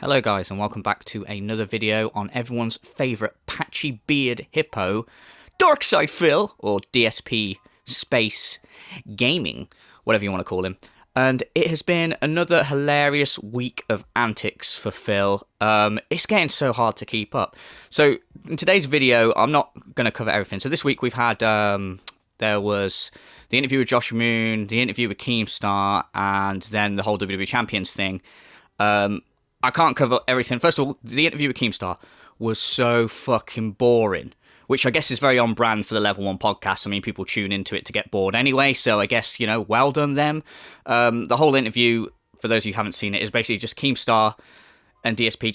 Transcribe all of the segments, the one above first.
Hello guys and welcome back to another video on everyone's favourite patchy beard hippo, Darksydephil, or DSP Space Gaming, whatever you want to call him. And it has been another hilarious week of antics for Phil. It's getting so hard to keep up. So in today's video, I'm not going to cover everything. So this week we've had, there was the interview with Josh Moon, the interview with Keemstar, and then the whole WWE Champions thing. I can't cover everything. First of all, the interview with Keemstar was so fucking boring, which I guess is very on brand for the Level 1 podcast. I mean, people tune into it to get bored anyway, so I guess, you know, well done them. The whole interview, for those of you who haven't seen it, is basically just Keemstar and DSP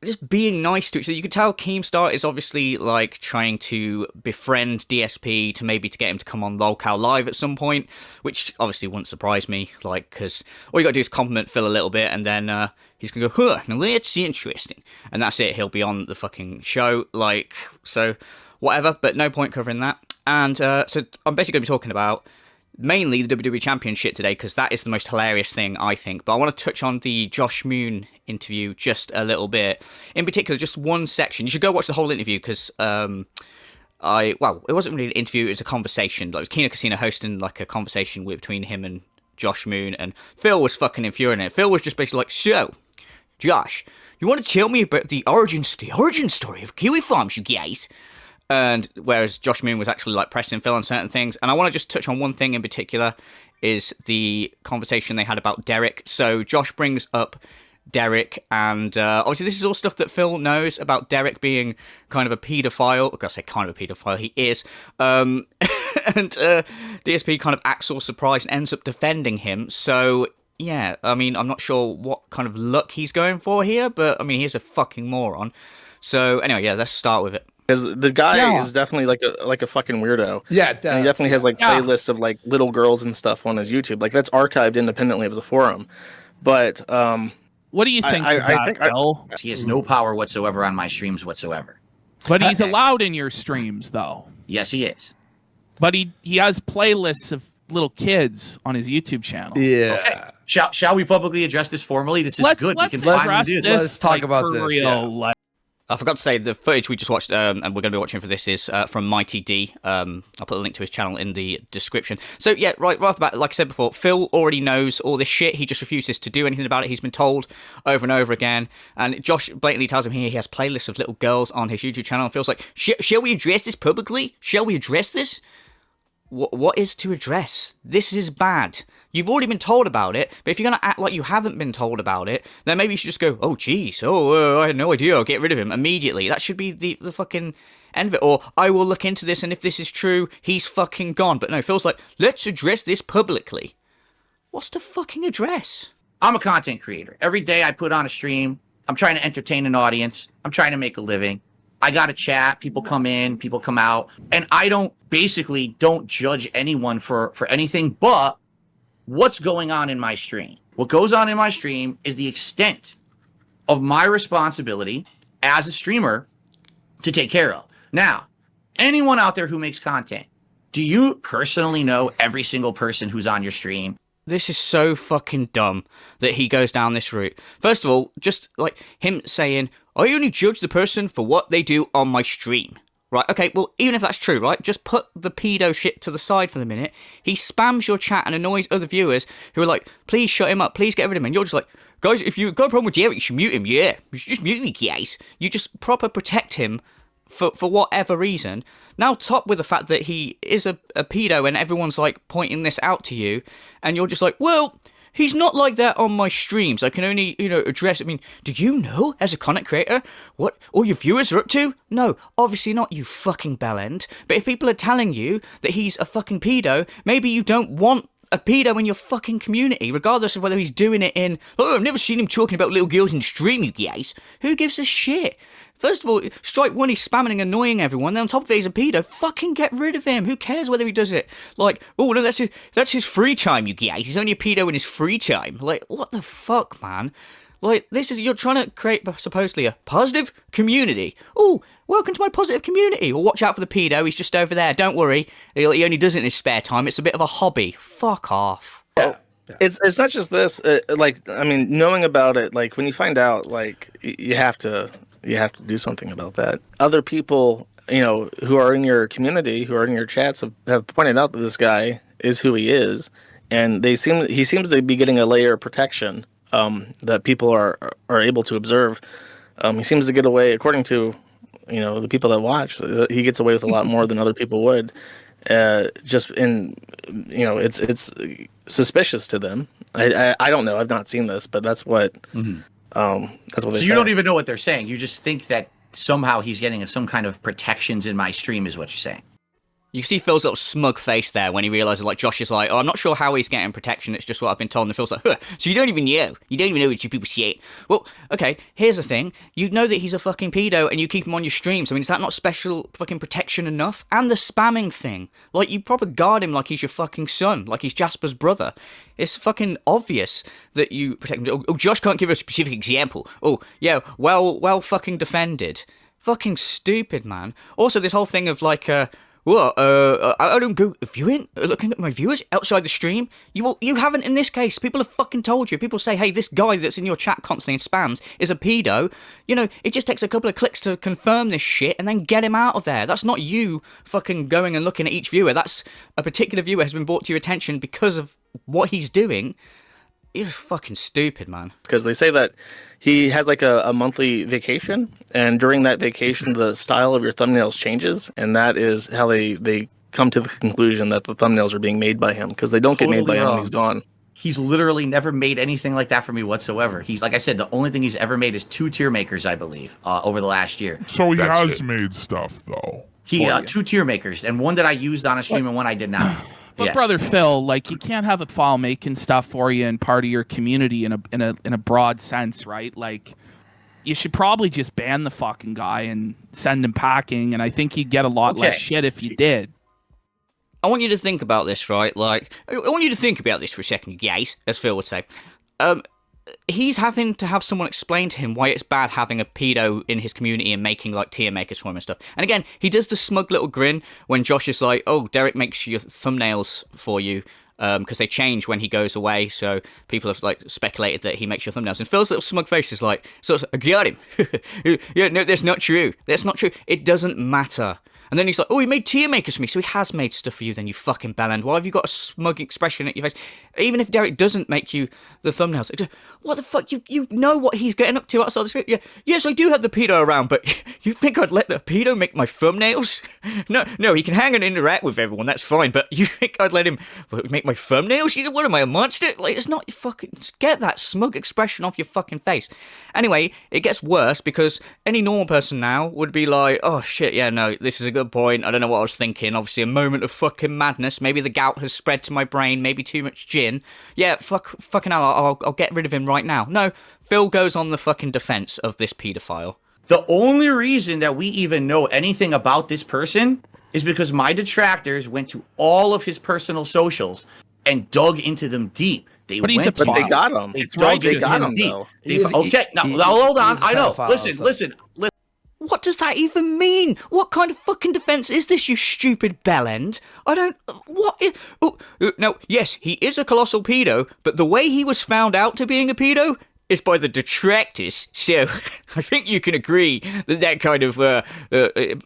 just being nice to each other. You can tell Keemstar is obviously like trying to befriend DSP to get him to come on Lolcow Live at some point, which obviously wouldn't surprise me, like, because all you gotta do is compliment Phil a little bit and then he's gonna go, huh, now that's interesting, and that's it. He'll be on the fucking show, like, so whatever, but no point covering that. And so I'm basically gonna be talking about mainly the WWE Champions shit today, because that is the most hilarious thing, I think. But I want to touch on the Josh Moon interview just a little bit. In particular, just one section. You should go watch the whole interview, because well, it wasn't really an interview, it was a conversation. Like, it was Kino Casino hosting like a conversation between him and Josh Moon, and Phil was fucking infuriated. Phil was just basically like, so, Josh, you want to tell me about the origin story of Kiwi Farms, you guys? And whereas Josh Moon was actually like pressing Phil on certain things. And I want to just touch on one thing in particular, is the conversation they had about Derich. So Josh brings up Derich, and obviously this is all stuff that Phil knows about Derich being kind of a paedophile. I've got to say kind of a paedophile, he is. And DSP kind of acts all surprised and ends up defending him. So yeah, I mean, I'm not sure what kind of look he's going for here, but I mean, he's a fucking moron. So anyway, yeah, let's start with it. Because the guy is definitely like a fucking weirdo. Yeah, and he definitely has like playlists of like little girls and stuff on his YouTube. Like, that's archived independently of the forum. But what do you think? I think he has no power whatsoever on my streams whatsoever. But he's allowed in your streams, though. Yes, he is. But he has playlists of little kids on his YouTube channel. Yeah. Okay. Shall we publicly address this formally? This is good. We can finally do this. Let's talk about this. Real, I forgot to say, the footage we just watched, and we're going to be watching for this, is from Mighty D. I'll put a link to his channel in the description. So, yeah, right off the bat, like I said before, Phil already knows all this shit. He just refuses to do anything about it. He's been told over and over again. And Josh blatantly tells him he has playlists of little girls on his YouTube channel. And Phil's like, shall we address this publicly? Shall we address this? What is to address? This is bad. You've already been told about it, but if you're going to act like you haven't been told about it, then maybe you should just go, oh, geez, I had no idea, I'll get rid of him immediately. That should be the fucking end of it. Or, I will look into this, and if this is true, he's fucking gone. But no, Phil's like, let's address this publicly. What's to fucking address? I'm a content creator. Every day I put on a stream. I'm trying to entertain an audience. I'm trying to make a living. I got to chat. People come in, people come out. And I don't judge anyone for anything but what's going on in my stream. What goes on in my stream is the extent of my responsibility as a streamer to take care of. Now, anyone out there who makes content, do you personally know every single person who's on your stream? This is so fucking dumb that he goes down this route. First of all, just like him saying, I only judge the person for what they do on my stream. Right, okay, well, even if that's true, right, just put the pedo shit to the side for the minute. He spams your chat and annoys other viewers who are like, please shut him up, please get rid of him. And you're just like, guys, if you've got a problem with Derich, you should mute him. Yeah, you should just mute me, guys. You just proper protect him for whatever reason. Now top with the fact that he is a pedo and everyone's like pointing this out to you, and you're just like, well, he's not like that on my streams. I can only, address... I mean, do you know, as a content creator, what all your viewers are up to? No, obviously not, you fucking bellend. But if people are telling you that he's a fucking pedo, maybe you don't want a pedo in your fucking community, regardless of whether he's doing it in... Oh, I've never seen him talking about little girls in stream, you guys. Who gives a shit? First of all, strike one, he's spamming and annoying everyone. Then on top of it, he's a pedo. Fucking get rid of him. Who cares whether he does it? Like, oh, no, that's his free time, you guys. He's only a pedo in his free time. Like, what the fuck, man? Like, you're trying to create, supposedly, a positive community. Oh, welcome to my positive community. Well, watch out for the pedo. He's just over there. Don't worry. He only does it in his spare time. It's a bit of a hobby. Fuck off. Yeah. It's not just this. Like, I mean, knowing about it, like when you find out, like you have to do something about that. Other people, who are in your community, who are in your chats, have pointed out that this guy is who he is, and he seems to be getting a layer of protection that people are able to observe. He seems to get away, according to the people that watch, he gets away with a lot more than other people would. Just in, it's suspicious to them. I don't know. I've not seen this, but that's what that's what they say. So you don't even know what they're saying. You just think that somehow he's getting some kind of protections in my stream, is what you're saying. You see Phil's little smug face there when he realizes, like, Josh is like, oh, I'm not sure how he's getting protection, it's just what I've been told. And Phil's like, huh, so you don't even know what you people say. Well, okay, here's the thing. You know that he's a fucking pedo and you keep him on your streams. I mean, is that not special fucking protection enough? And the spamming thing. Like, you probably guard him like he's your fucking son, like he's Jasper's brother. It's fucking obvious that you protect him. Oh, Josh can't give a specific example. Oh, yeah, well fucking defended. Fucking stupid, man. Also, this whole thing of, like, well, I don't go viewing, looking at my viewers outside the stream. You haven't in this case. People have fucking told you. People say, hey, this guy that's in your chat constantly and spams is a pedo. It just takes a couple of clicks to confirm this shit and then get him out of there. That's not you fucking going and looking at each viewer. That's a particular viewer has been brought to your attention because of what he's doing. You're fucking stupid, man. Because they say that he has like a monthly vacation, and during that vacation, the style of your thumbnails changes, and that is how they come to the conclusion that the thumbnails are being made by him, because they don't get made by him when he's gone. He's literally never made anything like that for me whatsoever. He's, like I said, the only thing he's ever made is 2 tier makers, I believe, over the last year. So he has made stuff, though. He 2 tier makers, and one that I used on a stream and one I did not. But brother Phil, like, you can't have a file making stuff for you and part of your community in a broad sense, right? Like, you should probably just ban the fucking guy and send him packing, and I think you'd get a lot less shit if you did. I want you to think about this, right? Like, I want you to think about this for a second, you guys, as Phil would say. He's having to have someone explain to him why it's bad having a pedo in his community and making, like, tier makers for him and stuff. And again, he does the smug little grin when Josh is like, oh, Derek makes your thumbnails for you, because they change when he goes away, so people have, like, speculated that he makes your thumbnails. And Phil's little smug face is like, I got him. Yeah, no, that's not true. That's not true. It doesn't matter. And then he's like, oh, he made tier makers for me, so he has made stuff for you then, you fucking bellend. Why have you got a smug expression at your face? Even if Derek doesn't make you the thumbnails, what the fuck? You know what he's getting up to outside the street? Yeah, yes, I do have the pedo around, but you think I'd let the pedo make my thumbnails? No, he can hang and interact with everyone, that's fine, but you think I'd let him make my thumbnails? What am I, a monster? Like, it's not fucking... Get that smug expression off your fucking face. Anyway, it gets worse because any normal person now would be like, oh shit, yeah, no, this is a good point. I don't know what I was thinking. Obviously, a moment of fucking madness. Maybe the gout has spread to my brain. Maybe too much gin. Yeah, fucking hell, I'll get rid of him right now. No, Phil goes on the fucking defense of this pedophile. The only reason that we even know anything about this person is because my detractors went to all of his personal socials and dug into them deep. But they got him. They got him, though. Now hold on. I know. Listen. What does that even mean? What kind of fucking defense is this, you stupid bellend? I don't... What is... No, yes, he is a colossal pedo, but the way he was found out to being a pedo is by the detractors. So, I think you can agree that kind of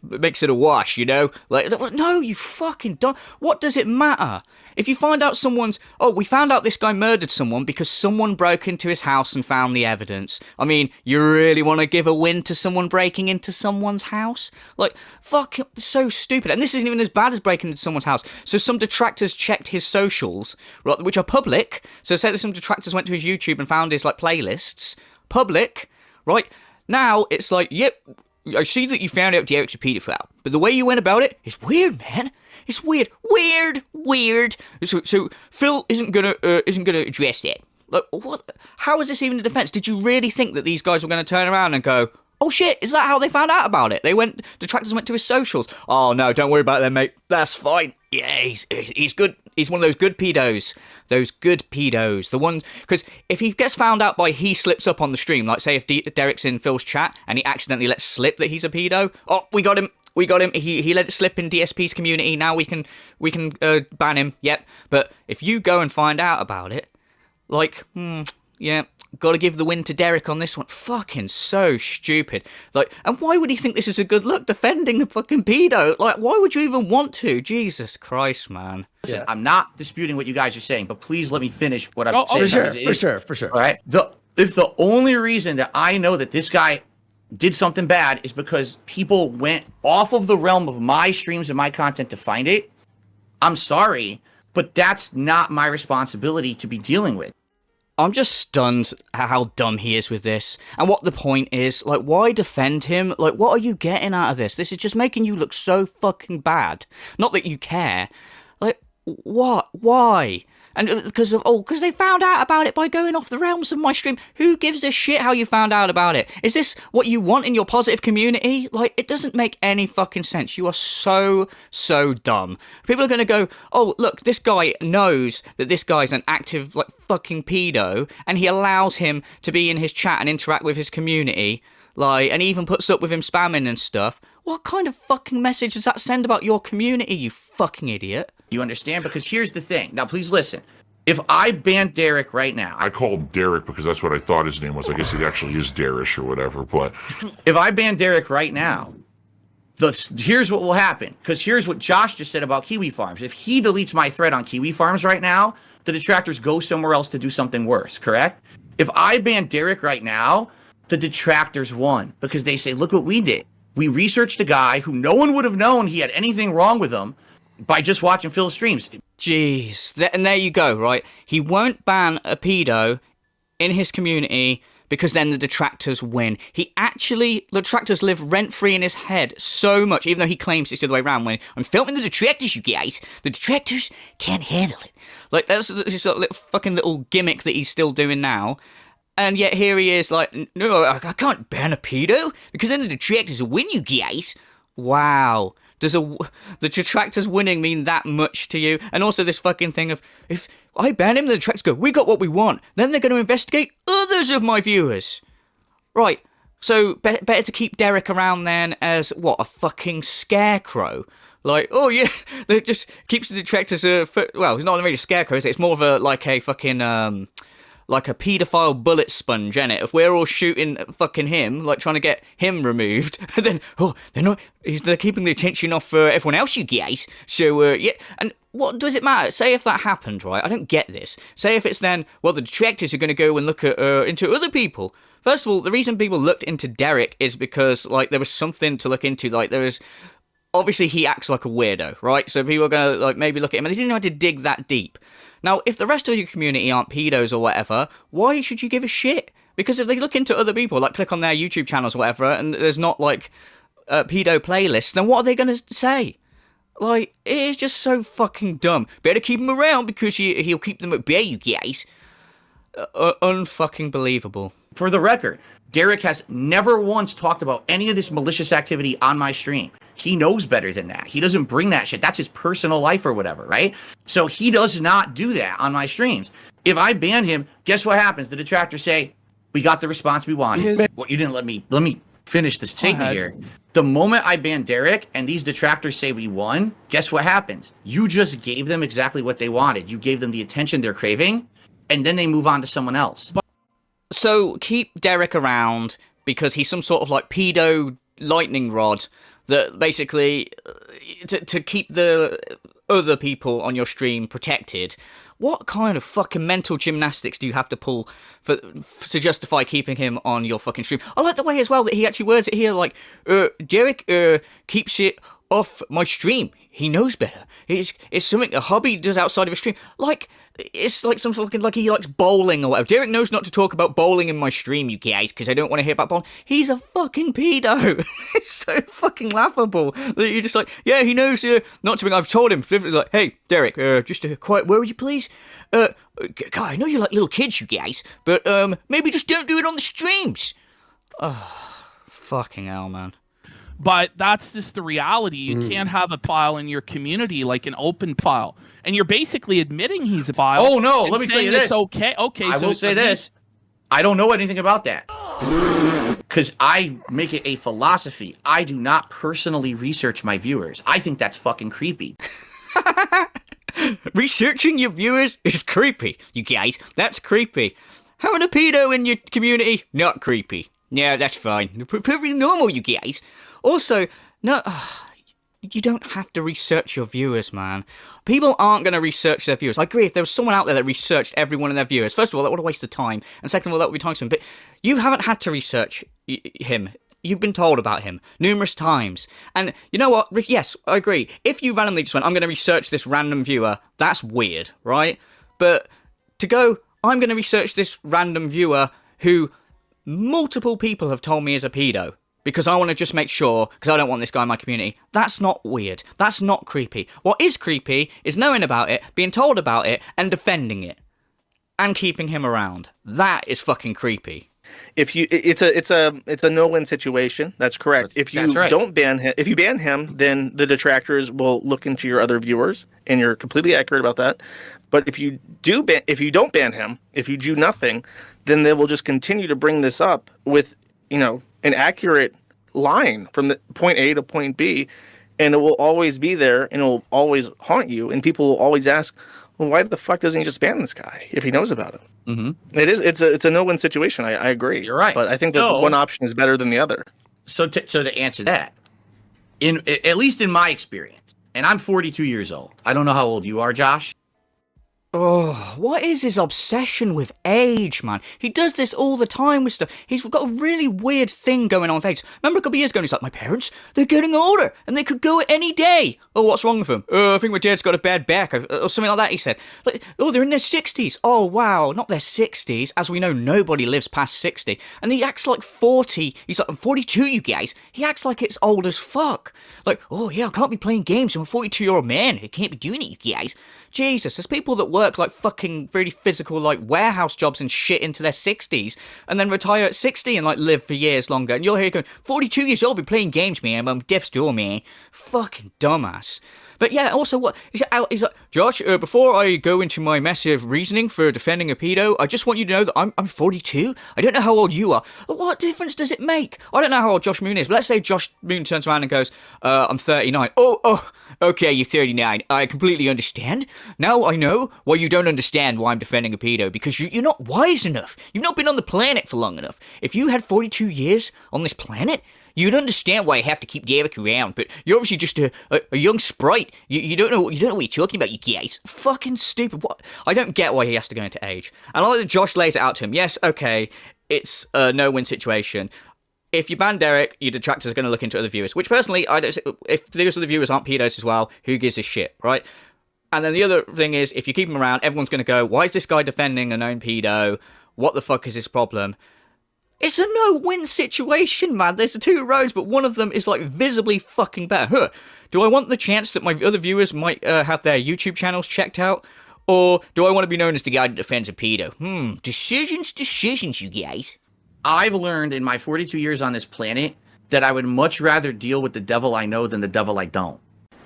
makes it a wash, you know? Like, no, you fucking don't... What does it matter? If you find out someone's... Oh, we found out this guy murdered someone because someone broke into his house and found the evidence. I mean, you really want to give a win to someone breaking into someone's house? Like, fuck, so stupid. And this isn't even as bad as breaking into someone's house. So some detractors checked his socials, right, which are public. So say that some detractors went to his YouTube and found his, like, playlists. Public, right? Now, it's like, yep, I see that you found out Derik's a pedophile. But the way you went about it is weird, man. It's weird. So Phil isn't gonna address that. Like, what? How is this even a defense? Did you really think that these guys were gonna turn around and go, oh shit, is that how they found out about it? Detractors went to his socials. Oh no, don't worry about that, mate. That's fine. Yeah, he's good. He's one of those good pedos. Those good pedos. The ones, because if he gets found out by he slips up on the stream, like say if Derik's in Phil's chat and he accidentally lets slip that he's a pedo. Oh, we got him. He let it slip in DSP's community. Now we can ban him. Yep. But if you go and find out about it, Like, yeah, gotta give the win to Derich on this one. Fucking so stupid. Like, and why would he think this is a good look, defending the fucking pedo? Like, why would you even want to? Jesus Christ, man. Listen, I'm not disputing what you guys are saying, but please let me finish what I'm Oh, saying. For sure. All right. If the only reason that I know that this guy did something bad is because people went off of the realm of my streams and my content to find it, I'm sorry, but that's not my responsibility to be dealing with. I'm just stunned at how dumb he is with this, and what the point is. Like, why defend him? Like, what are you getting out of this? This is just making you look so fucking bad. Not that you care. Like, what? Why? And because they found out about it by going off the realms of my stream. Who gives a shit how you found out about it? Is this what you want in your positive community? Like, it doesn't make any fucking sense. You are so dumb. People are going to go, oh, look, this guy knows that this guy's an active, like, fucking pedo, and he allows him to be in his chat and interact with his community, like, and he even puts up with him spamming and stuff. What kind of fucking message does that send about your community, you fucking idiot? You understand? Because here's the thing. Now, please listen. If I ban Derich right now, I call him Derek because that's what I thought his name was. I guess it actually is Darish or whatever. But if I ban Derich right now, here's what will happen. Because here's what Josh just said about Kiwi Farms. If he deletes my thread on Kiwi Farms right now, the detractors go somewhere else to do something worse, correct? If I ban Derich right now, the detractors won because they say, look what we did. We researched a guy who no one would have known he had anything wrong with him by just watching Phil's streams. Jeez. And there you go, right? He won't ban a pedo in his community because then the detractors win. The detractors live rent-free in his head so much, even though he claims it's the other way around. When I'm filming the detractors, you guys, the detractors can't handle it. Like, that's just a fucking little gimmick that he's still doing now. And yet here he is like, no, I can't ban a pedo because then the detractors will win, you guys. Wow. Does the detractors winning mean that much to you? And also this fucking thing of, if I ban him, the detractors go, we got what we want. Then they're going to investigate others of my viewers. Right. So better to keep Derich around then as, what, a fucking scarecrow? Like, oh yeah, that just keeps the detractors, well, it's not really a scarecrow, is it? It's more of a, like a fucking, like a paedophile bullet sponge, innit? If we're all shooting fucking him, like trying to get him removed, then, oh, they're keeping the attention off everyone else, you guys. So, yeah, and what does it matter? Say if that happened, right? I don't get this. Say if it's then, well, the detractors are going to go and look at into other people. First of all, the reason people looked into Derich is because, like, there was something to look into. Like, there was, obviously he acts like a weirdo, right? So people are going to, like, maybe look at him, and they didn't know how to dig that deep. Now, if the rest of your community aren't pedos or whatever, why should you give a shit? Because if they look into other people, like click on their YouTube channels or whatever, and there's not, like, pedo playlists, then what are they going to say? Like, it is just so fucking dumb. Better keep him around because he'll keep them at bay, you guys. Unfucking believable. For the record, Derich has never once talked about any of this malicious activity on my stream. He knows better than that. He doesn't bring that shit. That's his personal life or whatever, right? So he does not do that on my streams. If I ban him, guess what happens? The detractors say, we got the response we wanted. Well, you didn't let me finish this statement here. The moment I ban Derich and these detractors say we won, guess what happens? You just gave them exactly what they wanted. You gave them the attention they're craving, and then they move on to someone else. So keep Derich around because he's some sort of like pedo lightning rod that basically to keep the other people on your stream protected. What kind of fucking mental gymnastics do you have to pull to justify keeping him on your fucking stream? I like the way as well that he actually words it here like, Derich keeps it off my stream. He knows better. It's something a hobby does outside of his stream. Like, it's like some fucking, like he likes bowling or whatever. Derich knows not to talk about bowling in my stream, you guys, because I don't want to hear about bowling. He's a fucking pedo. It's so fucking laughable that you're just like, yeah, he knows not to. I've told him specifically, like, hey, Derich, just a quiet word, would you please? God, I know you like little kids, you guys, but maybe just don't do it on the streams. Oh, fucking hell, man. But that's just the reality. You can't have a file in your community, like an open file. And you're basically admitting he's a file. Oh, no, let me tell you this. It's okay. Okay, I will say this. I don't know anything about that. Because I make it a philosophy. I do not personally research my viewers. I think that's fucking creepy. Researching your viewers is creepy, you guys. That's creepy. Having a pedo in your community, not creepy. Yeah, that's fine. Perfectly normal, you guys. Also, no, you don't have to research your viewers, man. People aren't going to research their viewers. I agree, if there was someone out there that researched every one of their viewers, first of all, that would have wasted time, and second of all, that would be time consuming. But you haven't had to research him. You've been told about him numerous times. And you know what? Yes, I agree. If you randomly just went, I'm going to research this random viewer, that's weird, right? But to go, I'm going to research this random viewer who multiple people have told me is a pedo, because I want to just make sure, because I don't want this guy in my community. That's not weird. That's not creepy. What is creepy is knowing about it, being told about it, and defending it. And keeping him around. That is fucking creepy. If you, it's a no-win situation. That's correct. If you don't ban him, if you ban him, then the detractors will look into your other viewers, and you're completely accurate about that. But if you don't ban him, if you do nothing, then they will just continue to bring this up with, an accurate line from the point A to point B, and it will always be there, and it will always haunt you, and people will always ask, well, why the fuck doesn't he just ban this guy if he knows about it? Mm-hmm. It's a no-win situation. I agree. You're right. But I think that one option is better than the other. So to answer that, at least in my experience, and I'm 42 years old. I don't know how old you are, Josh. Oh, what is his obsession with age, man? He does this all the time with stuff. He's got a really weird thing going on with age. Remember a couple of years ago, he's like, my parents, they're getting older, and they could go at any day. Oh, what's wrong with them? I think my dad's got a bad back, or something like that, he said. Like, oh, they're in their 60s. Oh, wow, not their 60s. As we know, nobody lives past 60. And he acts like 40. He's like, I'm 42, you guys. He acts like it's old as fuck. Like, oh, yeah, I can't be playing games. I'm a 42-year-old man. I can't be doing it, you guys. Jesus, there's people that work like fucking really physical like warehouse jobs and shit into their 60s and then retire at 60 and like live for years longer. And you're here going, 42 years old, be playing games, man. I'm deaf still, man. Fucking dumbass. But yeah, also what he's like, Josh, before I go into my massive reasoning for defending a pedo, I just want you to know that I'm 42. I don't know how old you are. What difference does it make? I don't know how old Josh Moon is, but let's say Josh Moon turns around and goes, I'm 39. Oh, okay, you're 39. I completely understand. Now I know why you don't understand why I'm defending a pedo, because you're not wise enough. You've not been on the planet for long enough. If you had 42 years on this planet, you'd understand why I have to keep Derich around, but you're obviously just a young sprite. You don't know what you're talking about, you guys. Fucking stupid. What? I don't get why he has to go into age. And I like that Josh lays it out to him. Yes, okay, it's a no-win situation. If you ban Derich, your detractors are going to look into other viewers. Which personally, if those other viewers aren't pedos as well, who gives a shit, right? And then the other thing is, if you keep him around, everyone's going to go, why is this guy defending a known pedo? What the fuck is his problem? It's a no-win situation, man. There's the two roads, but one of them is, like, visibly fucking better. Huh. Do I want the chance that my other viewers might have their YouTube channels checked out? Or do I want to be known as the guy that defends a pedo? Decisions, you guys. I've learned in my 42 years on this planet that I would much rather deal with the devil I know than the devil I don't.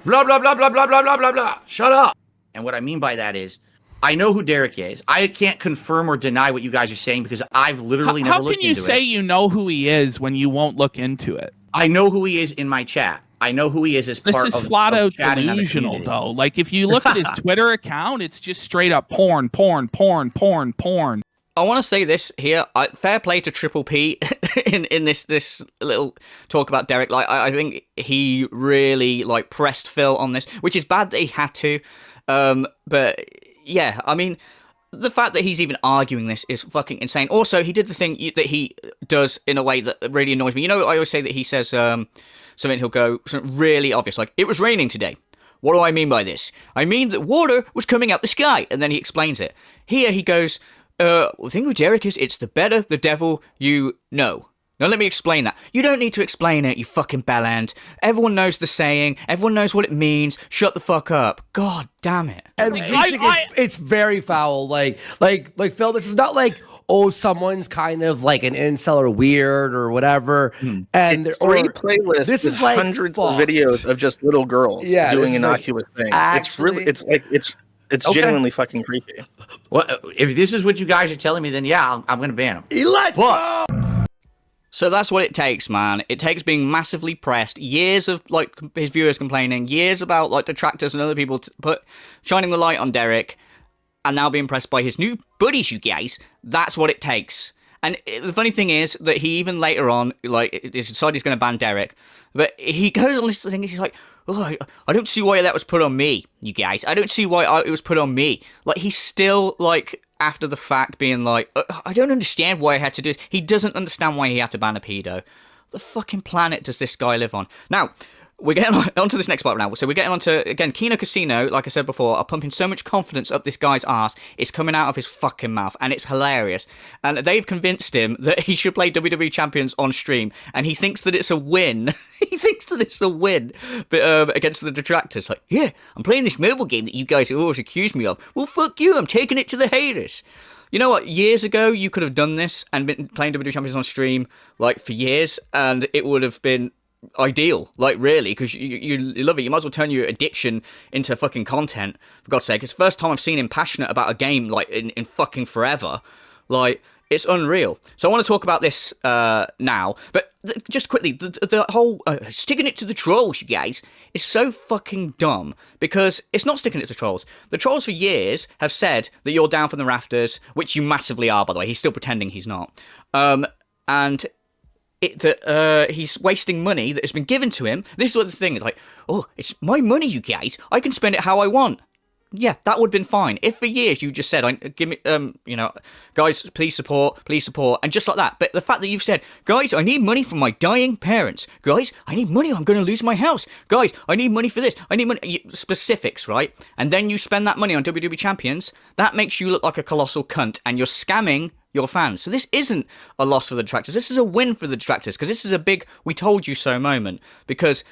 Blah, blah, blah, blah, blah, blah, blah, blah, blah. Shut up. And what I mean by that is, I know who Derich is. I can't confirm or deny what you guys are saying because I've literally never looked into it. How can you say you know who he is when you won't look into it? I know who he is in my chat. I know who he is as part of This is flat out delusional, though. Like, if you look at his Twitter account, it's just straight up porn. I want to say this here. Fair play to Triple P in this little talk about Derich. Like, I think he really like pressed Phil on this, which is bad that he had to. But yeah, I mean, the fact that he's even arguing this is fucking insane. Also, he did the thing that he does in a way that really annoys me. You know, I always say that he says something, he'll go something really obvious, like, it was raining today. What do I mean by this? I mean that water was coming out the sky, and then he explains it. Here he goes, the thing with Derich is, it's the better the devil you know. Now let me explain that. You don't need to explain it, you fucking bellend. Everyone knows the saying. Everyone knows what it means. Shut the fuck up. God damn it. And I think it's very foul. Like Phil, this is not like, oh, someone's kind of like an incel or weird or whatever. And or a playlist. This is like hundreds of videos of just little girls doing innocuous things. Actually, it's genuinely fucking creepy. Well, if this is what you guys are telling me, then yeah, I'm going to ban him. Let's go! So that's what it takes, man. It takes being massively pressed, years of like his viewers complaining, years about like detractors and other people shining the light on Derich, and now being pressed by his new buddies, you guys. That's what it takes. And the funny thing is that he even later on, like, decided he's going to ban Derich, but he goes on this thing, he's like, oh, I don't see why that was put on me, you guys. I don't see why it was put on me. Like, he's still, like, after the fact being like, I don't understand why I had to do this. He doesn't understand why he had to ban a pedo. The fucking planet does this guy live on? Now, we're getting on to this next part now. So we're getting on to, again, Kino Casino, like I said before, are pumping so much confidence up this guy's ass, it's coming out of his fucking mouth, and it's hilarious. And they've convinced him that he should play WWE Champions on stream, and he thinks that it's a win. He thinks that it's a win against the detractors. Like, yeah, I'm playing this mobile game that you guys always accuse me of. Well, fuck you, I'm taking it to the haters. You know what? Years ago, you could have done this and been playing WWE Champions on stream, like, for years, and it would have been ideal, like, really, because you love it. You might as well turn your addiction into fucking content, for God's sake. It's the first time I've seen him passionate about a game, like, in fucking forever. Like, it's unreal. So I want to talk about this now, but just quickly, the whole sticking it to the trolls, you guys, is so fucking dumb, because it's not sticking it to trolls. The trolls for years have said that you're down from the rafters, which you massively are, by the way. He's still pretending he's not. And he's wasting money that has been given to him. This is what the thing is, like, oh, it's my money, you guys. I can spend it how I want. Yeah, that would have been fine. If for years you just said, give me, guys, please support, and just like that. But the fact that you've said, guys, I need money from my dying parents. Guys, I need money, I'm going to lose my house. Guys, I need money for this. I need money, specifics, right? And then you spend that money on WWE Champions, that makes you look like a colossal cunt, and you're scamming your fans. So this isn't a loss for the detractors. This is a win for the detractors, because this is a big we told you so moment, because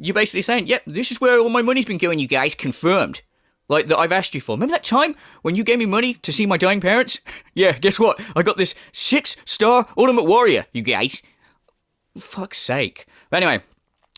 you're basically saying, yep, this is where all my money's been going, you guys, confirmed. Like, that I've asked you for. Remember that time when you gave me money to see my dying parents? Yeah, guess what? I got this 6-star Ultimate Warrior, you guys. Fuck's sake. But anyway,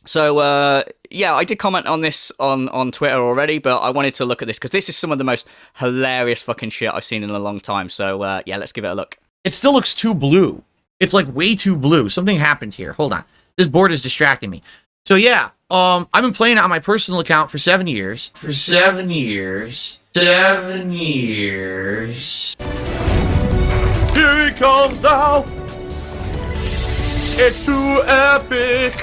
so, yeah, I did comment on this on Twitter already, but I wanted to look at this, because this is some of the most hilarious fucking shit I've seen in a long time. So, yeah, let's give it a look. It still looks too blue. It's like way too blue. Something happened here. Hold on. This board is distracting me. So yeah, I've been playing it on my personal account for 7 years. For 7 years. 7 years. Here he comes now. It's too epic.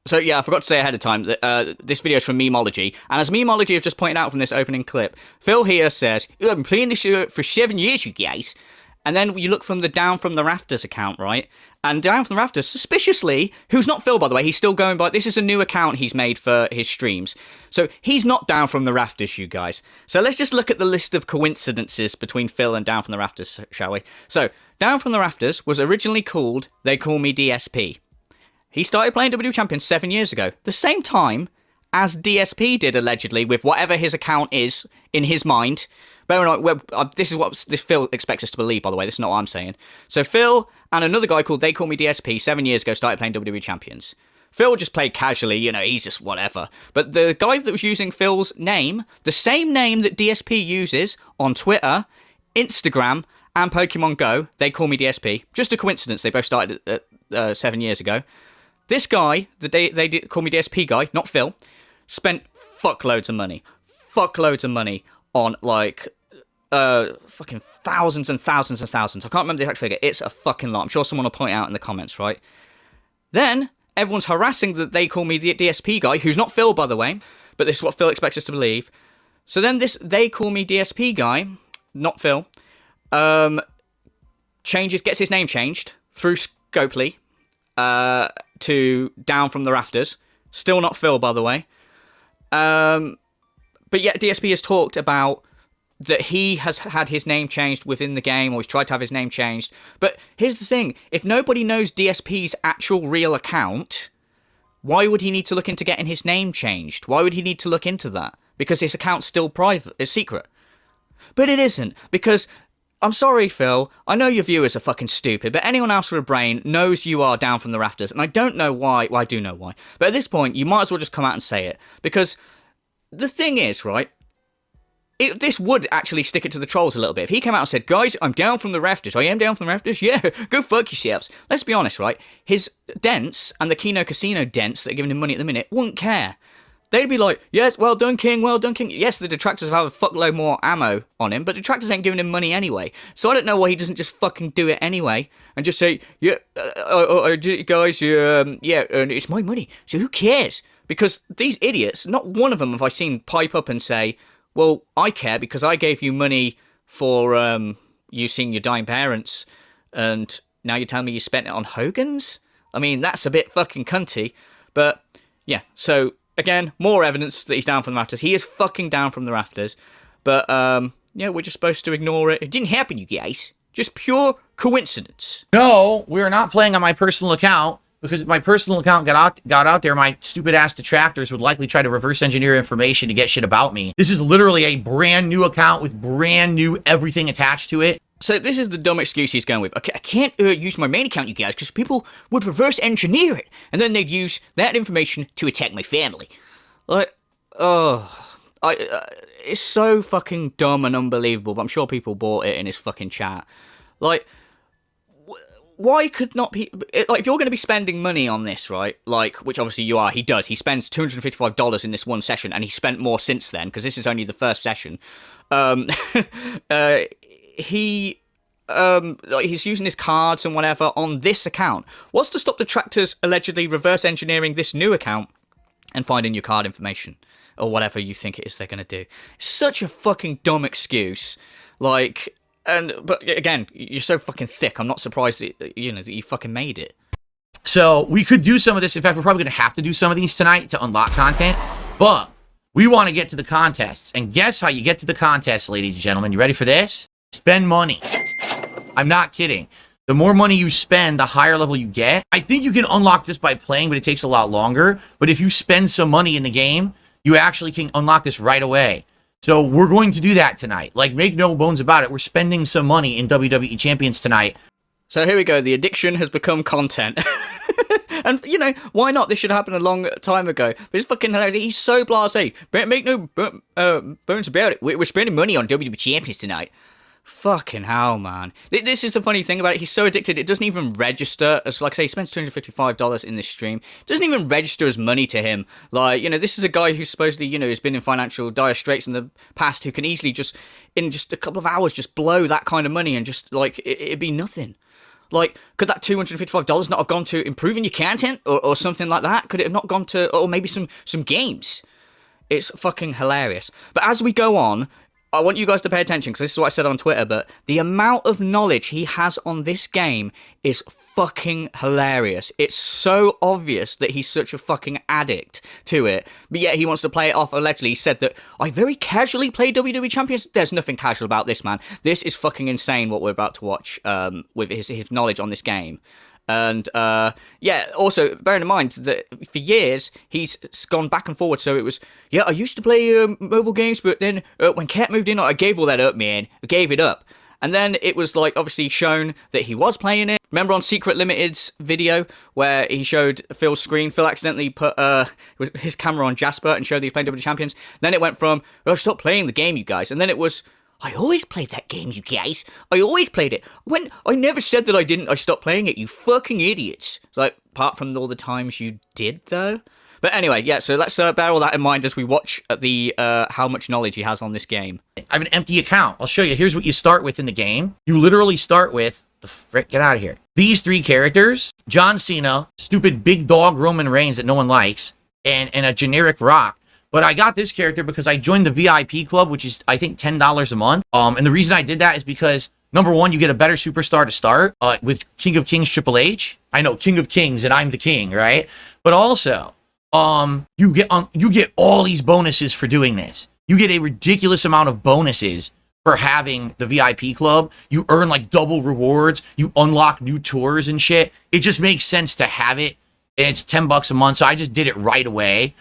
So yeah, I forgot to say ahead of time that this video is from Memology, and as Memology have just pointed out from this opening clip, Phil here says, I've been playing this for 7 years, you guys. And then you look from the Down From The Rafters account, right? And Down From The Rafters, suspiciously, who's not Phil, by the way, he's still going by, this is a new account he's made for his streams. So he's not Down From The Rafters, you guys. So let's just look at the list of coincidences between Phil and Down From The Rafters, shall we? So, Down From The Rafters was originally called They Call Me DSP. He started playing WWE Champions 7 years ago, the same time as DSP did, allegedly, with whatever his account is in his mind. But this is what this Phil expects us to believe, by the way. This is not what I'm saying. So Phil and another guy called They Call Me DSP 7 years ago started playing WWE Champions. Phil just played casually, you know, he's just whatever. But the guy that was using Phil's name, the same name that DSP uses on Twitter, Instagram, and Pokemon Go, They Call Me DSP. Just a coincidence, they both started 7 years ago. This guy, they call me DSP guy, not Phil, spent fuckloads of money. Fuckloads of money on, like, fucking thousands and thousands and thousands. I can't remember the exact figure. It's a fucking lot. I'm sure someone will point out in the comments, right? Then, everyone's harassing that They Call Me the DSP guy, who's not Phil, by the way, but this is what Phil expects us to believe. So then this They Call Me DSP guy, not Phil, gets his name changed through Scopely, to Down From The Rafters. Still not Phil, by the way. But yet DSP has talked about that he has had his name changed within the game, or he's tried to have his name changed. But here's the thing. If nobody knows DSP's actual real account, why would he need to look into getting his name changed? Why would he need to look into that? Because his account's still private. It's secret. But it isn't, because I'm sorry, Phil. I know your viewers are fucking stupid, but anyone else with a brain knows you are Down From The Rafters, and I don't know why. Well, I do know why. But at this point, you might as well just come out and say it. Because the thing is, right, this would actually stick it to the trolls a little bit. If he came out and said, guys, I'm down from the rafters. I am down from the rafters. Yeah, go fuck yourselves. Let's be honest, right? His dents and the Kino Casino dents that are giving him money at the minute wouldn't care. They'd be like, yes, well done, King, well done, King. Yes, the detractors have a fuckload more ammo on him, but detractors ain't giving him money anyway. So I don't know why he doesn't just fucking do it anyway and just say, yeah, guys, yeah, it's my money, so who cares? Because these idiots, not one of them have I seen pipe up and say, well, I care because I gave you money for you seeing your dying parents, and now you're telling me you spent it on Hogans? I mean, that's a bit fucking cunty, but yeah, so again, more evidence that he's down from the rafters. He is fucking down from the rafters, but yeah, we're just supposed to ignore it. It didn't happen, you guys. Just pure coincidence. No, we're not playing on my personal account, because if my personal account got out there, my stupid ass detractors would likely try to reverse engineer information to get shit about me. This is literally a brand new account with brand new everything attached to it. So this is the dumb excuse he's going with. Okay, I can't use my main account, you guys, because people would reverse engineer it, and then they'd use that information to attack my family. Like, it's so fucking dumb and unbelievable, but I'm sure people bought it in his fucking chat. Like, why could not people, like, if you're going to be spending money on this, right, like, which obviously you are, he does, he spends $255 in this one session, and he spent more since then, because this is only the first session, he's using his cards and whatever on this account. What's to stop the detractors allegedly reverse engineering this new account and finding your card information, or whatever you think it is they're going to do? Such a fucking dumb excuse, like... But again, you're so fucking thick. I'm not surprised that you fucking made it. So we could do some of this. In fact, we're probably going to have to do some of these tonight to unlock content. But we want to get to the contests. And guess how you get to the contests, ladies and gentlemen? You ready for this? Spend money. I'm not kidding. The more money you spend, the higher level you get. I think you can unlock this by playing, but it takes a lot longer. But if you spend some money in the game, you actually can unlock this right away. So we're going to do that tonight. Like, make no bones about it. We're spending some money in WWE Champions tonight. So here we go. The addiction has become content. And, why not? This should happen a long time ago. But it's fucking hilarious. He's so blasé. Make no bones about it. We're spending money on WWE Champions tonight. Fucking hell, man. This is the funny thing about it. He's so addicted, it doesn't even register as, like I say, he spends $255 in this stream. It doesn't even register as money to him. Like, this is a guy who supposedly, has been in financial dire straits in the past, who can easily just, in just a couple of hours, just blow that kind of money and just, like, it'd be nothing. Like, could that $255 not have gone to improving your content or something like that? Could it have not gone to, or maybe some games? It's fucking hilarious. But as we go on, I want you guys to pay attention, because this is what I said on Twitter, but the amount of knowledge he has on this game is fucking hilarious. It's so obvious that he's such a fucking addict to it, but yet he wants to play it off. Allegedly, he said that, I very casually play WWE Champions. There's nothing casual about this, man. This is fucking insane what we're about to watch with his knowledge on this game. And, yeah, also, bearing in mind that for years, he's gone back and forward. So it was, yeah, I used to play mobile games, but then when Kat moved in, I gave all that up, man. I gave it up. And then it was, like, obviously shown that he was playing it. Remember on Secret Limited's video where he showed Phil's screen? Phil accidentally put his camera on Jasper and showed that he's playing WWE Champions. Then it went from, oh, stop playing the game, you guys. And then it was, I always played that game, you guys. I always played it. When I never said that I didn't, I stopped playing it, you fucking idiots. Like, apart from all the times you did, though. But anyway, yeah, so let's bear all that in mind as we watch the how much knowledge he has on this game. I have an empty account. I'll show you. Here's what you start with in the game. You literally start with, get out of here. These three characters, John Cena, stupid big dog Roman Reigns that no one likes, and a generic Rock. But I got this character because I joined the VIP club, which is, I think, $10 a month. And the reason I did that is because, number one, you get a better superstar to start with King of Kings Triple H. I know, King of Kings, and I'm the king, right? But also, you get all these bonuses for doing this. You get a ridiculous amount of bonuses for having the VIP club. You earn, like, double rewards. You unlock new tours and shit. It just makes sense to have it. And it's $10 a month, so I just did it right away.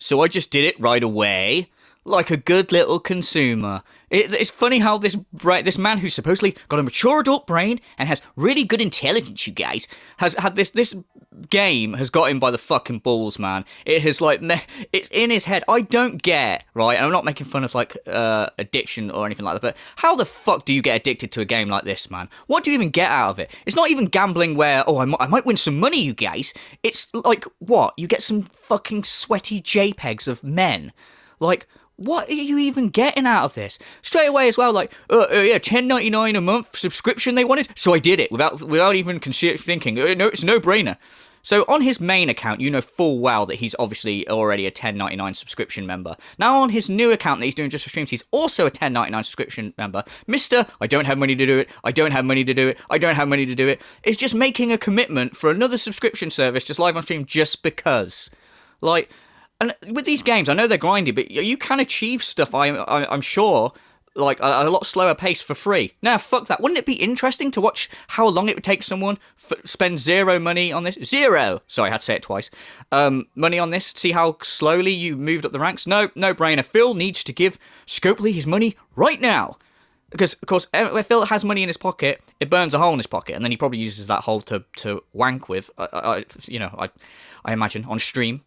So I just did it right away, like a good little consumer. It's funny how this man who's supposedly got a mature adult brain and has really good intelligence, you guys, has had this game has got him by the fucking balls, man. It has like it's in his head. I don't get, right, and I'm not making fun of like addiction or anything like that, but how the fuck do you get addicted to a game like this, man? What do you even get out of it? It's not even gambling where, oh, I might win some money, you guys. It's like, what? You get some fucking sweaty JPEGs of men. Like, what are you even getting out of this? Straight away as well, like, yeah, $10.99 a month subscription they wanted, so I did it without even thinking. No, it's a no-brainer. So on his main account, you know full well that he's obviously already a $10.99 subscription member. Now on his new account that he's doing just for streams, he's also a $10.99 subscription member. Mr. I don't have money to do it, I don't have money to do it, I don't have money to do it, is just making a commitment for another subscription service just live on stream just because. Like, and with these games, I know they're grindy, but you can achieve stuff, I'm sure, like a lot slower pace for free. Now, fuck that. Wouldn't it be interesting to watch how long it would take someone spend zero money on this? Zero! Sorry, I had to say it twice. Money on this, see how slowly you moved up the ranks? No brainer. Phil needs to give Scopely his money right now. Because, of course, when Phil has money in his pocket, it burns a hole in his pocket, and then he probably uses that hole to wank with, I imagine, on stream.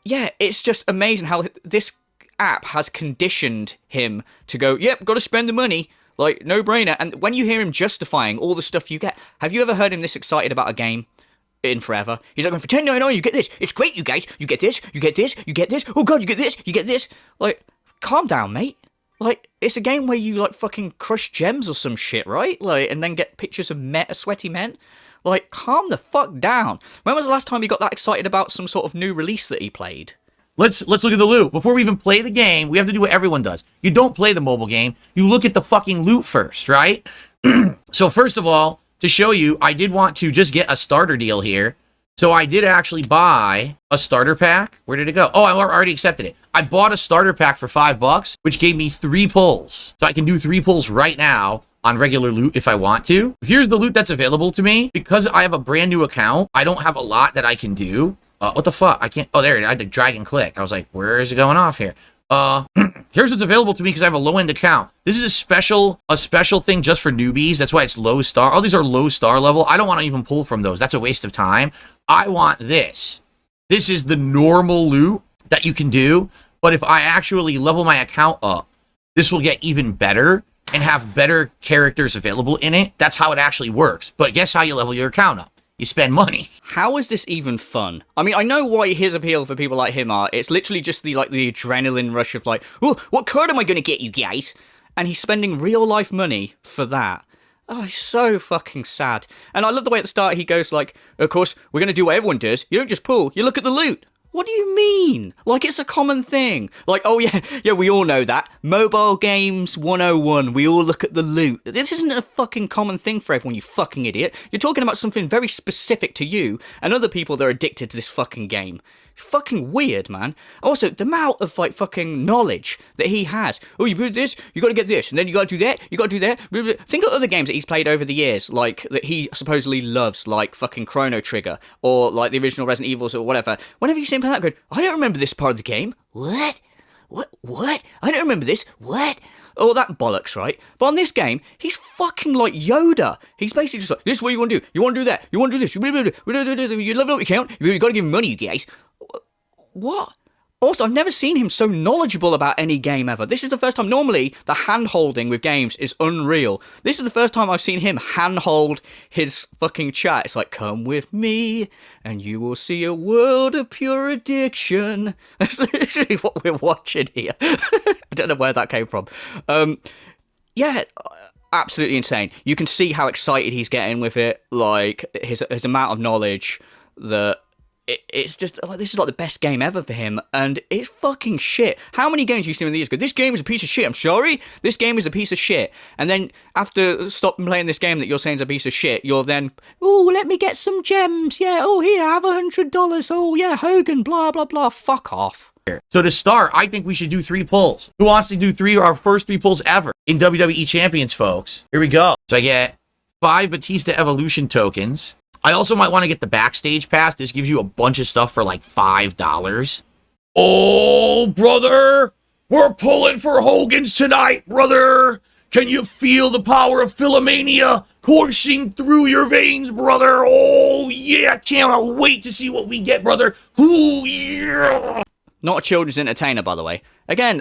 Yeah, it's just amazing how this app has conditioned him to go, yep, got to spend the money, like, no brainer. And when you hear him justifying all the stuff you get, have you ever heard him this excited about a game in forever? He's like, for $10.99 you get this, it's great, you guys, you get this, you get this, you get this, oh god, you get this, you get this. Like, calm down, mate. Like, it's a game where you, like, fucking crush gems or some shit, right? Like, and then get pictures of sweaty men. Like, calm the fuck down. When was the last time you got that excited about some sort of new release that he played? Let's look at the loot. Before we even play the game, we have to do what everyone does. You don't play the mobile game. You look at the fucking loot first, right? So first of all, to show you, I did want to just get a starter deal here. So I did actually buy a starter pack. Where did it go? Oh, I already accepted it. I bought a starter pack for $5, which gave me 3 pulls. So I can do 3 pulls right now on regular loot if I want to. Here's the loot that's available to me. Because I have a brand new account, I don't have a lot that I can do. What the fuck? I can't. Oh, there it is. I had to drag and click. I was like, where is it going off here? Here's what's available to me because I have a low-end account. This is a special thing just for newbies. That's why it's low star. All these are low star level. I don't want to even pull from those. That's a waste of time. I want this. This is the normal loot that you can do. But if I actually level my account up, this will get even better and have better characters available in it. That's how it actually works. But guess how you level your account up? You spend money. How is this even fun? I mean, I know why his appeal for people like him are. It's literally just the adrenaline rush of like, oh, what card am I going to get, you guys? And he's spending real life money for that. Oh, it's so fucking sad. And I love the way at the start he goes like, of course, we're going to do what everyone does. You don't just pull, you look at the loot. What do you mean? Like, it's a common thing. Like, oh yeah, we all know that. Mobile games 101, we all look at the loot. This isn't a fucking common thing for everyone, you fucking idiot. You're talking about something very specific to you and other people that are addicted to this fucking game. Fucking weird, man. Also, the amount of, like, fucking knowledge that he has. Oh, you do this, you gotta get this, and then you gotta do that, you gotta do that. Think of other games that he's played over the years, like, that he supposedly loves, like fucking Chrono Trigger, or, like, the original Resident Evils, or whatever. Whenever you see him play that, going, I don't remember this part of the game. What? What? I don't remember this. What? All that bollocks, right? But on this game, he's fucking like Yoda. He's basically just like, this is what you want to do. You want to do that. You want to do this. You level up your account. You got to give him money, you guys. What? Also, I've never seen him so knowledgeable about any game ever. This is the first time. Normally, the hand-holding with games is unreal. This is the first time I've seen him hand-hold his fucking chat. It's like, come with me, and you will see a world of pure addiction. That's literally what we're watching here. I don't know where that came from. Yeah, absolutely insane. You can see how excited he's getting with it. Like, his amount of knowledge that... It's just like, this is like the best game ever for him, and it's fucking shit. How many games you see in the years go, this game is a piece of shit, I'm sorry, this game is a piece of shit, and then after stopping playing this game that you're saying is a piece of shit, you're then, oh, let me get some gems, yeah, oh, here, have $100, oh, yeah, Hogan, blah, blah, blah, fuck off. So to start, I think we should do 3 pulls. Who wants to do our first 3 pulls ever in WWE Champions, folks? Here we go. So I get 5 Batista Evolution tokens. I also might want to get the backstage pass. This gives you a bunch of stuff for like $5. Oh, brother, we're pulling for Hogans tonight, brother. Can you feel the power of Philomania? coursing through your veins, brother. Oh, yeah. Can't wait to see what we get, brother. Ooh, yeah. Not a children's entertainer, by the way. Again,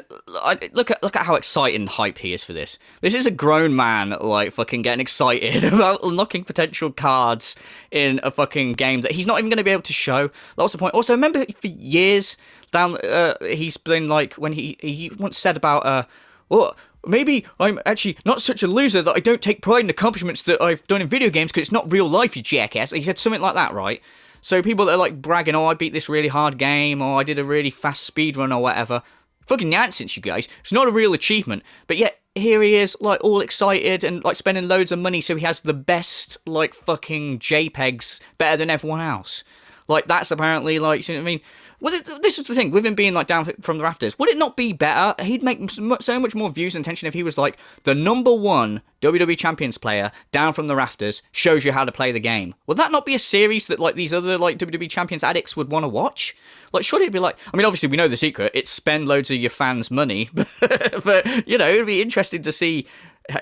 look at how excited and hyped he is for this. This is a grown man, like, fucking getting excited about unlocking potential cards in a fucking game that he's not even going to be able to show. What's the point? Also, remember for years down, he's been like, when he once said about, well, maybe I'm actually not such a loser that I don't take pride in accomplishments that I've done in video games because it's not real life, you jackass. He said something like that, right? So people that are like bragging, oh, I beat this really hard game, or I did a really fast speed run or whatever. Fucking nonsense, you guys. It's not a real achievement. But yet, here he is, like, all excited and, like, spending loads of money so he has the best, like, fucking JPEGs better than everyone else. Like, that's apparently, like, you know what I mean? Well, this was the thing, with him being, like, down from the rafters, would it not be better? He'd make so much more views and attention if he was, like, the #1 WWE Champions player down from the rafters, shows you how to play the game. Would that not be a series that, like, these other, like, WWE Champions addicts would want to watch? Like, surely it'd be like, I mean, obviously we know the secret, it's spend loads of your fans' money, but, you know, it'd be interesting to see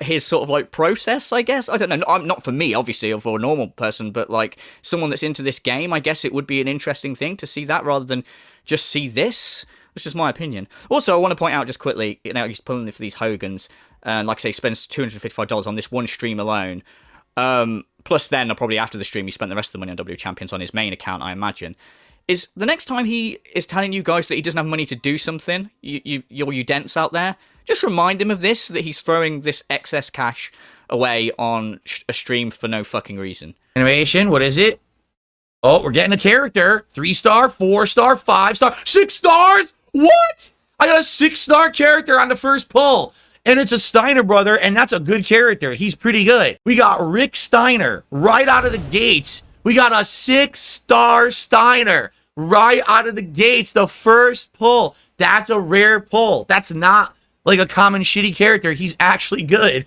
his sort of, like, process, I guess. I don't know, not for me, obviously, or for a normal person, but, like, someone that's into this game, I guess it would be an interesting thing to see that rather than just see this. That's just my opinion. Also, I want to point out just quickly, you know, he's pulling for these Hogans, and like I say, spends $255 on this one stream alone. Plus then, probably after the stream, he spent the rest of the money on WWE Champions on his main account, I imagine. Is the next time he is telling you guys that he doesn't have money to do something, you dents out there, just remind him of this, that he's throwing this excess cash away on a stream for no fucking reason. Animation, what is it? Oh, we're getting a character. 3-star, 4-star, 5-star, 6 stars? What? I got a 6-star character on the first pull. And it's a Steiner brother, and that's a good character. He's pretty good. We got Rick Steiner right out of the gates. We got a 6-star Steiner right out of the gates, the first pull. That's a rare pull. That's not like a common shitty character. He's actually good.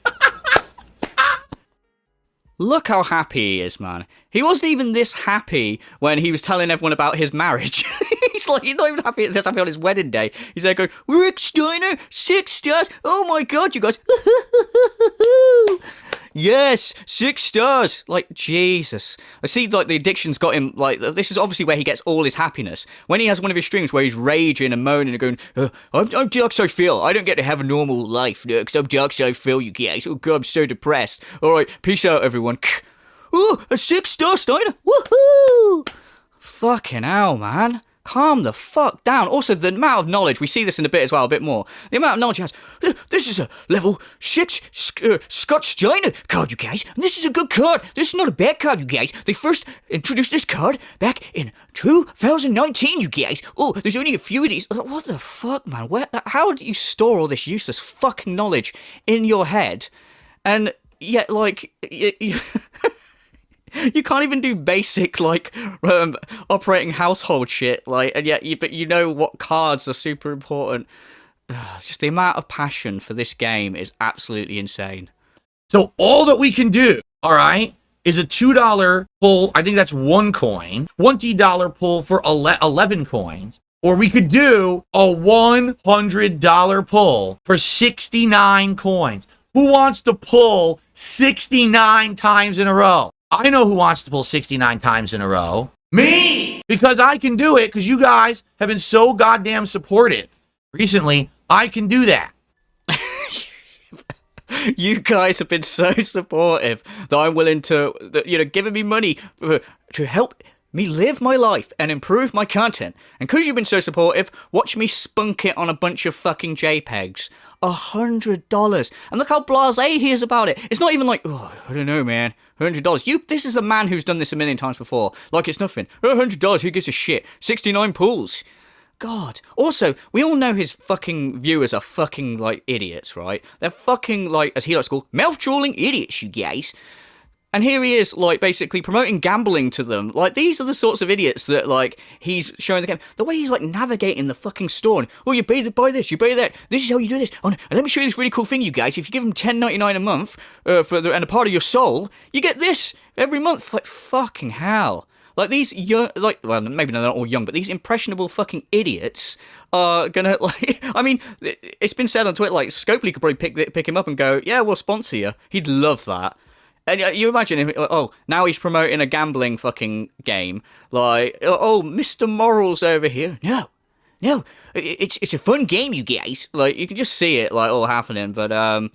Look how happy he is, man. He wasn't even this happy when he was telling everyone about his marriage. He's like, he's not even happy on his wedding day. He's there going, Rick Steiner, 6 stars. Oh my god, you guys. Yes, 6 stars. Like, Jesus. I see, like, the addiction's got him, like, this is obviously where he gets all his happiness. When he has one of his streams where he's raging and moaning and going, I'm Darksydephil. I don't get to have a normal life, because I'm Darksydephil, you guys. Oh, God, I'm so depressed. All right, peace out, everyone. Oh, a 6-star Steiner. Woohoo! Fucking hell, man. Calm the fuck down. Also, the amount of knowledge, we see this in a bit as well, a bit more. The amount of knowledge he has. This is a level 6 Scotch Steiner card, you guys. And this is a good card. This is not a bad card, you guys. They first introduced this card back in 2019, you guys. Oh, there's only a few of these. What the fuck, man? How do you store all this useless fucking knowledge in your head? And yet, like, you can't even do basic, like, operating household shit, like, and yet, but you know what cards are super important. Just the amount of passion for this game is absolutely insane. So all that we can do, all right, is a $2 pull. I think that's 1 coin. $20 pull for 11 coins. Or we could do a $100 pull for 69 coins. Who wants to pull 69 times in a row? I know who wants to pull 69 times in a row. Me! Because I can do it, because you guys have been so goddamn supportive. Recently, I can do that. You guys have been so supportive that I'm willing to, you know, giving me money to help me live my life and improve my content. And because you've been so supportive, watch me spunk it on a bunch of fucking JPEGs. $100. And look how blasé he is about it. It's not even like, oh, I don't know, man. $100. This is a man who's done this a million times before. Like it's nothing. $100, who gives a shit? 69 pulls. God. Also, we all know his fucking viewers are fucking, like, idiots, right? They're fucking, like, as he likes to call, mouth-drawling idiots, you guys. And here he is, like, basically promoting gambling to them. Like, these are the sorts of idiots that, like, he's showing the game. The way he's, like, navigating the fucking store. And, oh, you buy this, you buy that. This is how you do this. Oh, and let me show you this really cool thing, you guys. If you give them $10.99 a month and a part of your soul, you get this every month. Like, fucking hell. Like, these young, like, well, maybe they're not all young, but these impressionable fucking idiots are gonna, like, I mean, it's been said on Twitter, like, Scopely could probably pick him up and go, yeah, we'll sponsor you. He'd love that. And you imagine him, oh, now he's promoting a gambling fucking game. Like, oh, Mr. Morals over here. No, it's a fun game, you guys. Like, you can just see it, like, all happening. But,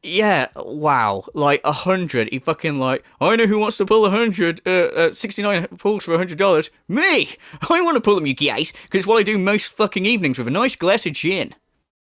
yeah, wow. Like, 100. He fucking, like, I know who wants to pull 69 pulls for $100. Me! I want to pull them, you guys, because it's what I do most fucking evenings with a nice glass of gin.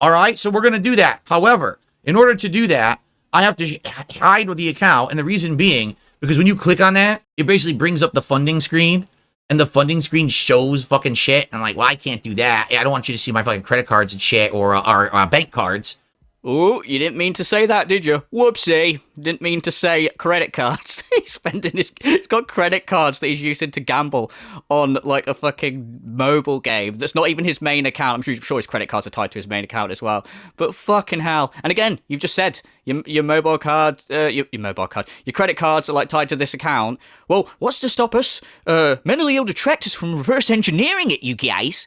All right, so we're going to do that. However, in order to do that, I have to hide with the account, and the reason being, because when you click on that, it basically brings up the funding screen, and the funding screen shows fucking shit. And I'm like, well, I can't do that. I don't want you to see my fucking credit cards and shit, or bank cards. Oh, you didn't mean to say that, did you? Whoopsie. Didn't mean to say credit cards. He's got credit cards that he's using to gamble on, like, a fucking mobile game that's not even his main account. I'm sure his credit cards are tied to his main account as well. But fucking hell. And again, you've just said your mobile card, your credit cards are, like, tied to this account. Well, what's to stop us, mentally ill detractors from reverse engineering it, you guys?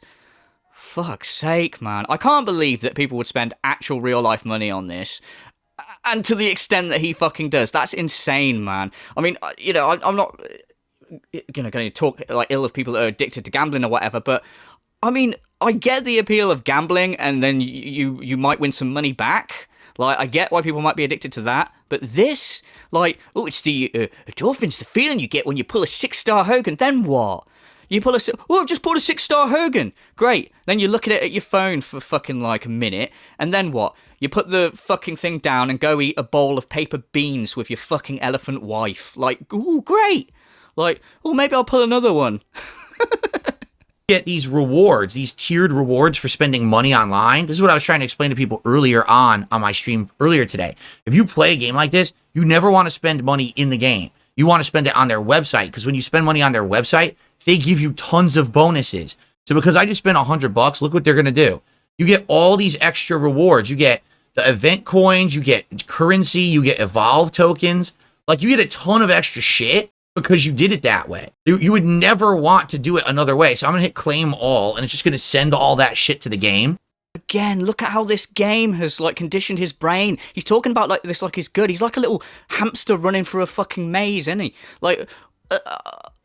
Fuck's sake, man. I can't believe that people would spend actual real-life money on this. And to the extent that he fucking does. That's insane, man. I mean, you know, I'm not going to talk like ill of people that are addicted to gambling or whatever, but, I mean, I get the appeal of gambling, and then you might win some money back. Like, I get why people might be addicted to that. But this, like, oh, it's the endorphins, the feeling you get when you pull a 6-star Hogan. Then what? You pull I've just pulled a 6-star Hogan. Great. Then you look at it at your phone for fucking like a minute. And then what? You put the fucking thing down and go eat a bowl of paper beans with your fucking elephant wife. Like, ooh, great. Like, oh, maybe I'll pull another one. Get these rewards, these tiered rewards for spending money online. This is what I was trying to explain to people earlier on my stream earlier today. If you play a game like this, you never want to spend money in the game. You want to spend it on their website, because when you spend money on their website, they give you tons of bonuses. So because I just spent $100, look what they're going to do. You get all these extra rewards. You get the event coins, you get currency, you get evolve tokens. Like, you get a ton of extra shit because you did it that way. You would never want to do it another way. So I'm going to hit claim all, and it's just going to send all that shit to the game. Again, look at how this game has, like, conditioned his brain. He's talking about, like, this like he's good. He's like a little hamster running through a fucking maze, isn't he? Like,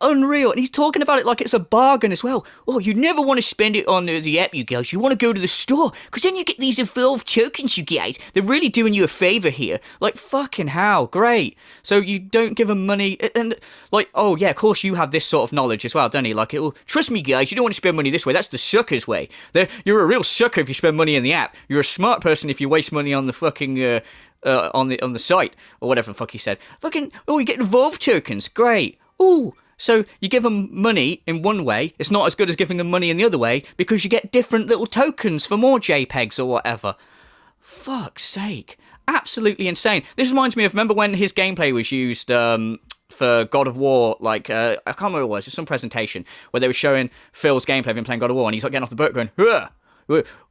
unreal. And he's talking about it like it's a bargain as well. Oh, you never want to spend it on the app, you guys. You want to go to the store, because then you get these evolved tokens, you guys. They're really doing you a favor here. Like, fucking hell, great. So you don't give them money, and like, oh yeah, of course you have this sort of knowledge as well, don't you? Like, trust me, guys, you don't want to spend money this way. That's the sucker's way. You're a real sucker if you spend money in the app. You're a smart person if you waste money on the fucking on the site, or whatever the fuck he said. Fucking, oh, you get evolved tokens, great. Ooh. So you give them money in one way, it's not as good as giving them money in the other way, because you get different little tokens for more JPEGs or whatever. Fuck's sake. Absolutely insane. This reminds me of, remember when his gameplay was used for God of War, like, I can't remember what it was, just some presentation, where they were showing Phil's gameplay of him playing God of War, and he's like getting off the boat going, huh.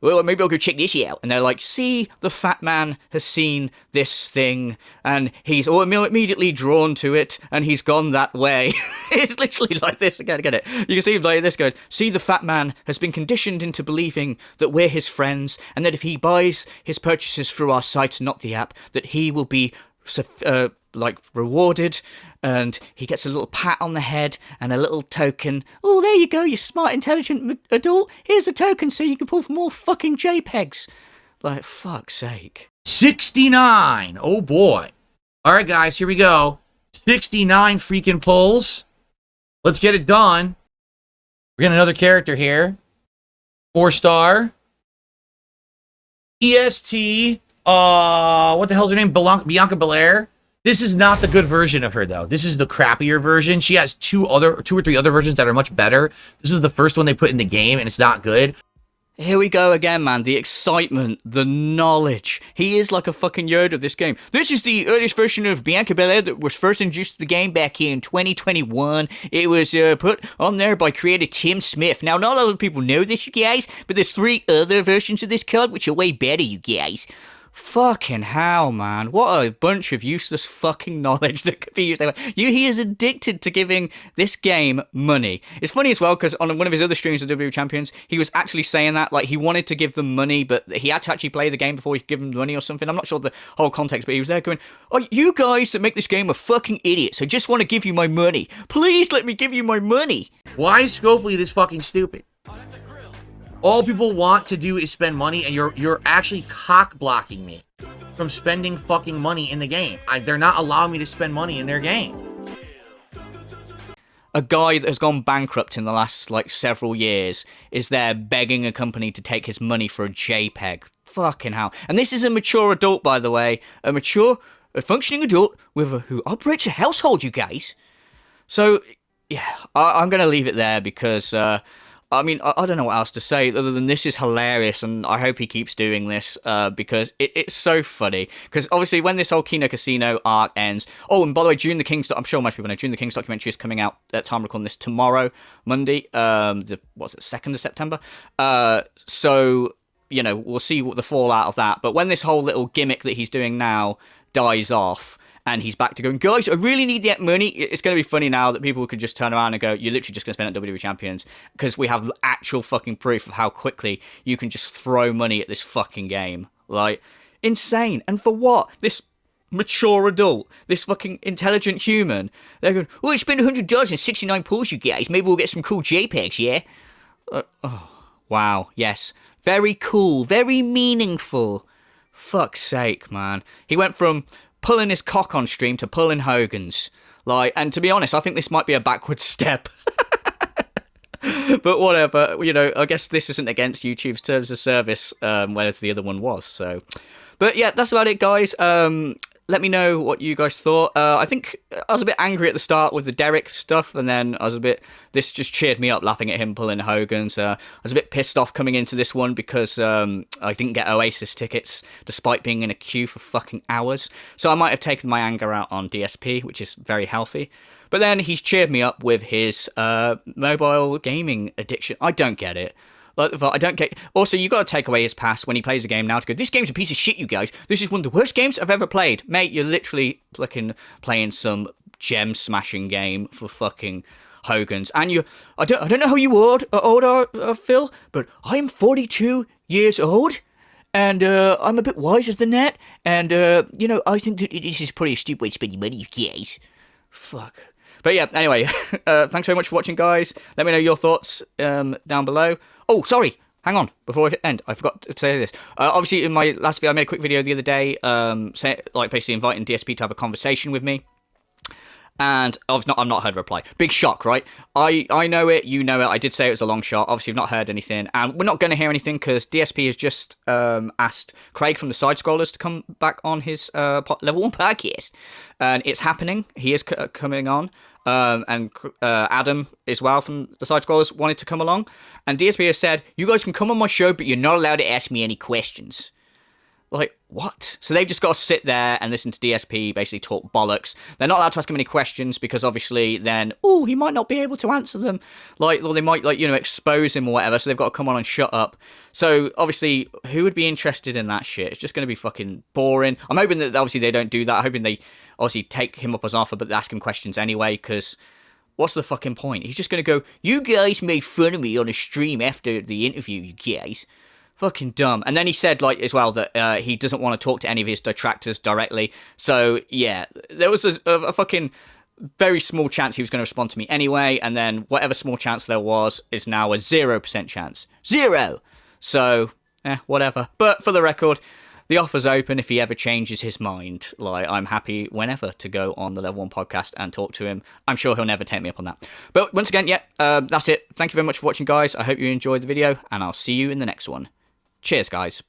Well, maybe I'll go check this out. And they're like, see, the fat man has seen this thing, and he's immediately drawn to it, and he's gone that way. It's literally like this. Get it? You can see him like this going, see, the fat man has been conditioned into believing that we're his friends, and that if he buys his purchases through our site, not the app, that he will be like rewarded, and he gets a little pat on the head and a little token. Oh, there you go, you smart, intelligent adult. Here's a token so you can pull for more fucking JPEGs. Like, fuck's sake. 69. Oh boy. All right, guys, here we go. 69 freaking pulls. Let's get it done. We're getting another character here. 4-star. EST. What the hell's her name? Bianca Belair. This is not the good version of her, though. This is the crappier version. She has two or three other versions that are much better. This was the first one they put in the game, and it's not good. Here we go again, man. The excitement, the knowledge. He is like a fucking Yoda of this game. This is the earliest version of Bianca Belair that was first introduced to the game back in 2021. It was put on there by creator Tim Smith. Now, not a lot of people know this, you guys, but there's 3 other versions of this card which are way better, you guys. Fucking hell, man. What a bunch of useless fucking knowledge that could be used. He is addicted to giving this game money. It's funny as well, because on one of his other streams of WWE Champions, he was actually saying that, like, he wanted to give them money, but he had to actually play the game before he could give them money or something. I'm not sure the whole context, but he was there going, oh, you guys that make this game are fucking idiots. I just want to give you my money. Please let me give you my money. Why is Scopely this fucking stupid? All people want to do is spend money, and you're actually cock blocking me from spending fucking money in the game. They're not allowing me to spend money in their game. A guy that has gone bankrupt in the last, like, several years is there begging a company to take his money for a JPEG. Fucking hell. And this is a mature adult, by the way. A functioning adult who operates a household, you guys. So, yeah, I'm going to leave it there because... I mean, I don't know what else to say other than this is hilarious, and I hope he keeps doing this because it's so funny. Because obviously, when this whole Kino Casino arc ends, oh, and by the way, June the King's, I'm sure most people know, June the King's documentary is coming out at time of recording this tomorrow, Monday, what's it, 2nd of September? So, you know, we'll see what the fallout of that. But when this whole little gimmick that he's doing now dies off, and he's back to going, guys, I really need that money. It's going to be funny now that people could just turn around and go, you're literally just going to spend it on WWE Champions, because we have actual fucking proof of how quickly you can just throw money at this fucking game. Like, insane. And for what? This mature adult, this fucking intelligent human, they're going, oh, it's been $100 and 69 pools, you guys. Maybe we'll get some cool JPEGs, yeah? Oh, wow, yes. Very cool, very meaningful. Fuck's sake, man. He went from pulling his cock on stream to pulling Hogans. Like, and to be honest, I think this might be a backward step. But whatever, you know, I guess this isn't against YouTube's terms of service, whereas the other one was, so. But yeah, that's about it, guys. Let me know what you guys thought. I think I was a bit angry at the start with the Derich stuff, and then this just cheered me up laughing at him pulling Hogans. I was a bit pissed off coming into this one because I didn't get Oasis tickets despite being in a queue for fucking hours. So I might have taken my anger out on DSP, which is very healthy. But then he's cheered me up with his mobile gaming addiction. I don't get it. I don't get... Also, you got to take away his pass when he plays a game now to go, this game's a piece of shit, you guys. This is one of the worst games I've ever played. Mate, you're literally fucking playing some gem-smashing game for fucking Hogans. And I don't know how you old are, Phil, but I'm 42 years old, and I'm a bit wiser than that, and, you know, I think that this is pretty stupid way to spend your money, you guys. Fuck. But yeah, anyway, thanks very much for watching, guys. Let me know your thoughts down below. Oh, sorry. Hang on. Before I end, I forgot to say this. Obviously, in my last video, I made a quick video the other day, basically inviting DSP to have a conversation with me. And I've not heard a reply. Big shock, right? I know it, you know it. I did say it was a long shot. Obviously, I've not heard anything. And we're not going to hear anything because DSP has just asked Craig from the Side Scrollers to come back on his Level 1 podcast. And it's happening. He is coming on. And Adam as well from the Side Scrollers wanted to come along. And DSP has said, you guys can come on my show, but you're not allowed to ask me any questions. Like, what? So they've just got to sit there and listen to DSP basically talk bollocks. They're not allowed to ask him any questions because obviously then, oh, he might not be able to answer them. Like, or they might, like, you know, expose him or whatever. So they've got to come on and shut up. So obviously, who would be interested in that shit? It's just going to be fucking boring. I'm hoping that obviously they don't do that. I'm hoping they obviously take him up as an offer, but they ask him questions anyway because what's the fucking point? He's just going to go, you guys made fun of me on a stream after the interview, you guys. Fucking dumb. And then he said, like, as well, that he doesn't want to talk to any of his detractors directly. So, yeah, there was a fucking very small chance he was going to respond to me anyway. And then whatever small chance there was is now a 0% chance. 0! So, whatever. But for the record, the offer's open if he ever changes his mind. Like, I'm happy whenever to go on the Level 1 podcast and talk to him. I'm sure he'll never take me up on that. But once again, that's it. Thank you very much for watching, guys. I hope you enjoyed the video, and I'll see you in the next one. Cheers, guys.